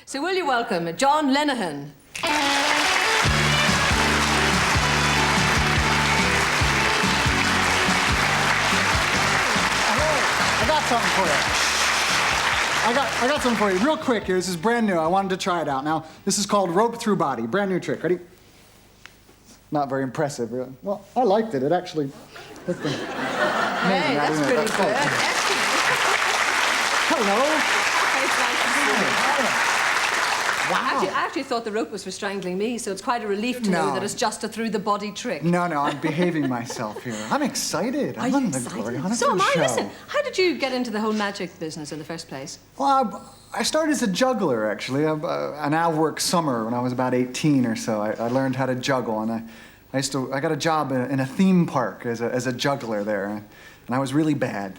So will you welcome John Lenahan? I got something for you. I got something for you. Real quick here. This is brand new. I wanted to try it out. Now, this is called rope through body. Brand new trick. Ready? Not very impressive, really. Well, I liked it. It actually looked amazing. Hey, that's pretty good. Hello. It's nice to see you. Wow. I actually thought the rope was for strangling me, so it's quite a relief to know that it's just a through-the-body trick. No, I'm behaving myself here. I'm excited. Are you I'm on the excited? Gloria Hunniford So am I. show. Listen, how did you get into the whole magic business in the first place? Well, I started as a juggler, actually. I now work summer. When I was about 18 or so, I learned how to juggle, and I got a job in a theme park as a juggler there, and I was really bad.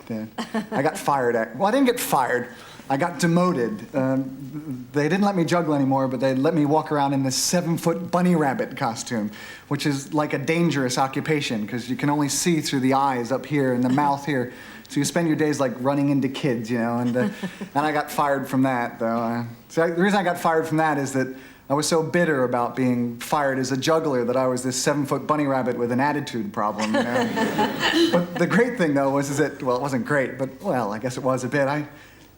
I got fired. Well, I didn't get fired. I got demoted. They didn't let me juggle anymore, but they let me walk around in this 7-foot bunny rabbit costume, which is like a dangerous occupation because you can only see through the eyes up here and the mouth here. So you spend your days like running into kids, you know, and I got fired from that, though. The reason I got fired from that is that I was so bitter about being fired as a juggler that I was this 7-foot bunny rabbit with an attitude problem, you know. But the great thing, though, was that, well, it wasn't great, but, well, I guess it was a bit.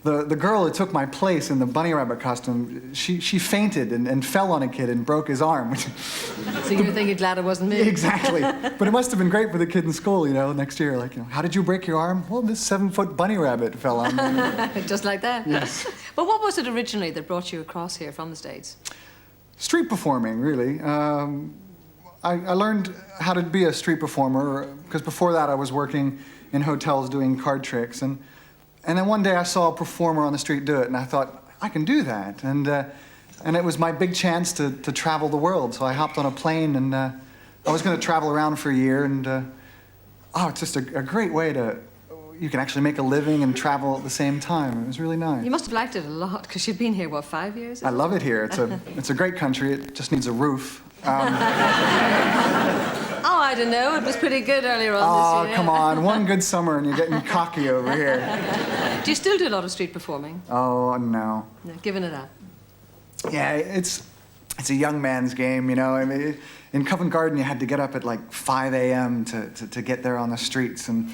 The girl that took my place in the bunny rabbit costume, she fainted and fell on a kid and broke his arm. So you were thinking, glad it wasn't me. Exactly. But it must have been great for the kid in school, you know, next year. Like, you know, how did you break your arm? Well, this 7-foot bunny rabbit fell on me. Just like that? Yes. But what was it originally that brought you across here from the States? Street performing, really. I learned how to be a street performer because before that I was working in hotels doing card tricks. And then one day I saw a performer on the street do it, and I thought, I can do that. And it was my big chance to travel the world. So I hopped on a plane, and I was going to travel around for a year. And it's just a great way to, you can actually make a living and travel at the same time. It was really nice. You must have liked it a lot, because you've been here, what, 5 years? I love it here. It's a great country. It just needs a roof. Oh, I don't know. It was pretty good earlier on this year. Oh, come on. One good summer and you're getting cocky over here. Do you still do a lot of street performing? Oh, no. No, giving it up. Yeah, it's a young man's game, you know. I mean, in Covent Garden, you had to get up at like 5 a.m. to get there on the streets. And,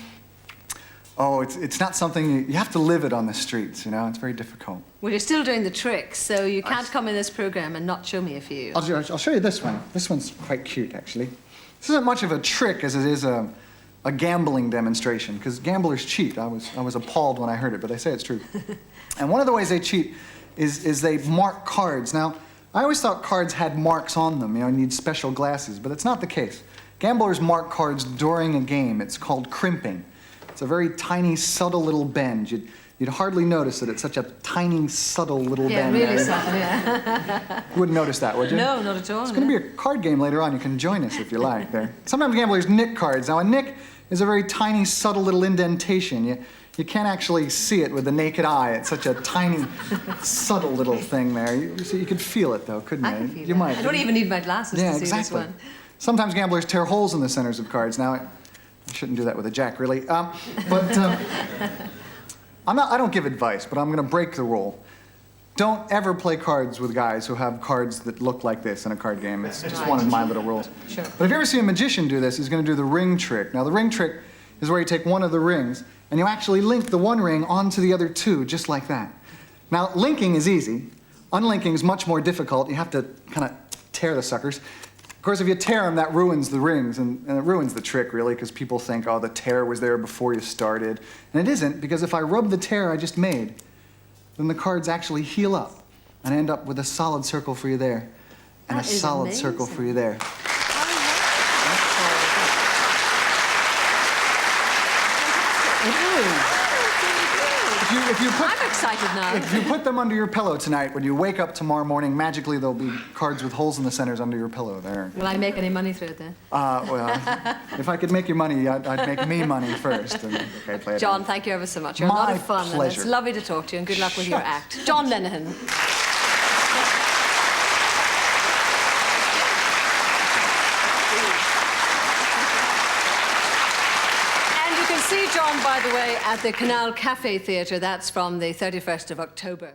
it's not something, you have to live it on the streets, you know. It's very difficult. Well, you're still doing the tricks, so you can't come in this program and not show me a few. I'll show you this one. This one's quite cute, actually. This isn't much of a trick as it is a gambling demonstration, because gamblers cheat. I was appalled when I heard it, but they say it's true. And one of the ways they cheat is they mark cards. Now, I always thought cards had marks on them, you know, you need special glasses, but it's not the case. Gamblers mark cards during a game. It's called crimping. It's a very tiny, subtle little bend. You'd hardly notice that it's such a tiny, subtle little bend. Yeah, really subtle, yeah. You wouldn't notice that, would you? No, not at all. It's going to be a card game later on. You can join us if you like there. Sometimes gamblers nick cards. Now, a nick is a very tiny, subtle little indentation. You can't actually see it with the naked eye. It's such a tiny, subtle little thing there. You could feel it, though, couldn't you? I can feel you it. might. I don't even need my glasses to see this one. Sometimes gamblers tear holes in the centers of cards. Now, I shouldn't do that with a jack, really. I don't give advice, but I'm going to break the rule. Don't ever play cards with guys who have cards that look like this in a card game. It's just one of my little rules. Sure. But if you ever see a magician do this, he's going to do the ring trick. Now, the ring trick is where you take one of the rings, and you actually link the one ring onto the other two, just like that. Now, linking is easy. Unlinking is much more difficult. You have to kind of tear the suckers. Of course, if you tear them, that ruins the rings, and it ruins the trick, really, because people think, oh, the tear was there before you started. And it isn't, because if I rub the tear I just made, then the cards actually heal up and end up with a solid circle for you there, and a solid circle for you there. I'm excited now. If you put them under your pillow tonight, when you wake up tomorrow morning, magically there'll be cards with holes in the centers under your pillow there. Will I make any money through it then? Well, if I could make you money, I'd make me money first. And, okay, play it John, out. thank you ever so much. You're a lot of fun. Pleasure. And it's lovely to talk to you, and good luck with your act. John Lenahan. See John, by the way, at the Canal Cafe Theatre. That's from the 31st of October.